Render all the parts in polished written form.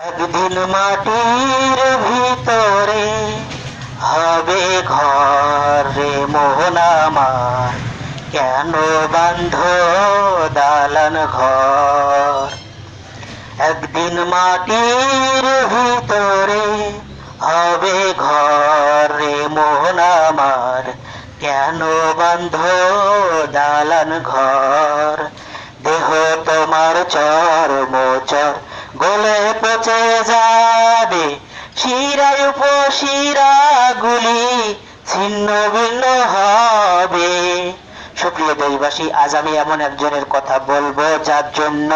একদিন মাটির ভিতরে হবে ঘর রে মোহন আমার, কেন বান্ধ দালান ঘর। একদিন মাটির ভিতরে হবে ঘর রে মোহন আমার, কেন বান্ধ দালান ঘর। দেহ তোমার চর্মচর গলে পচে যাবে, শিরায় উপশিরা গুলি ছিন্ন ভিন্ন হবে। সুপ্রিয় দেশবাসী, আজ আমি এমন একজনের কথা বলবো যার জন্য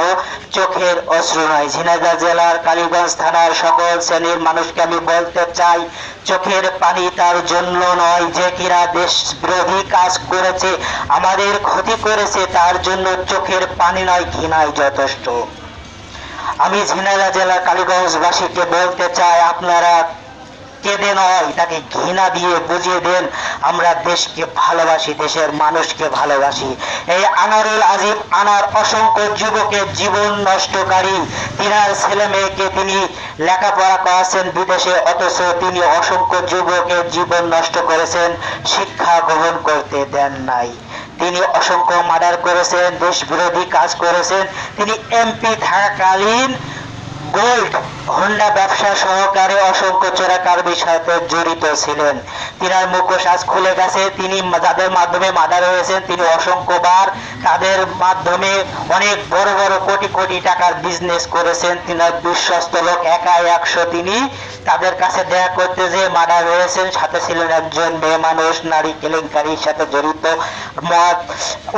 চোখের অশ্রু নয়। ঝিনাইদহ জেলার কালীগঞ্জ থানার সকল শ্রেণীর মানুষকে আমি বলতে চাই, চোখের পানি তার জন্য নয় যে কিনা দেশ বিরোধী কাজ করেছে, আমাদের ক্ষতি করেছে, তার জন্য চোখের পানি নয়, ঘৃণাই যথেষ্ট। আমি ঝিনাইদহ জেলার কালীগঞ্জবাসীকে বলতে চাই, আপনারা কেঁদে নয়, তাকে ঘৃণা দিয়ে বুঝিয়ে দেন আমরা দেশকে ভালোবাসি, দেশের মানুষকে ভালোবাসি। এই আনারুল আজিম আনার অসংখ্য যুবকের জীবন নষ্টকারী, তিনার ছেলে মেয়েকে তিনি লেখাপড়া করাচ্ছেন বিদেশে, অথচ তিনি অসংখ্য যুবকের জীবন নষ্ট করেছেন, শিক্ষা গ্রহণ করতে দেন নাই। তিনি অসংখ্য মার্ডার করেছেন, দেশ বিরোধী কাজ করেছেন। তিনি এমপি থাকাকালীন গোল্ড হোন্ডা ব্যবসা সহকারে অসংখ্য চোরাকারবির সাথে জড়িত ছিলেন। তিনার মুখোশ আজ খুলে গেছে। তিনি যাদের মাধ্যমে মার্ডার হয়েছেন, তিনি অসংখ্যবার তাদের মাধ্যমে অনেক বড় বড় কোটি কোটি টাকার বিজনেস করেছেন। তিনার বিশ্বস্ত লোক একাই 100 তিনি তাদের কাছে দেখা করতে যে মার্ডার হয়েছেন, সাথে ছিলেন একজন মেয়ে মানুষ, নারী কেলেঙ্কারির সাথে জড়িত, মদ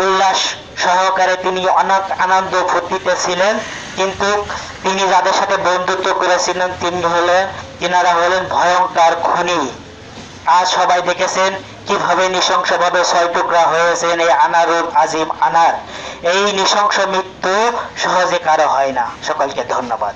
উল্লাস সহকারে তিনি অনেক আনন্দ ফুর্তিতে ছিলেন। কিন্তু তিনি যাদের সাথে বন্ধুত্ব করেছিলেন তিনারা হলেন ভয়ঙ্কর খুনি। আজ সবাই দেখেছেন কিভাবে নৃশংসভাবে 6 টুকরা হয়েছেন এই আনারুল আজিম আনার। এই নৃশংস মৃত্যু সহজে কারো হয় না। সকলকে ধন্যবাদ।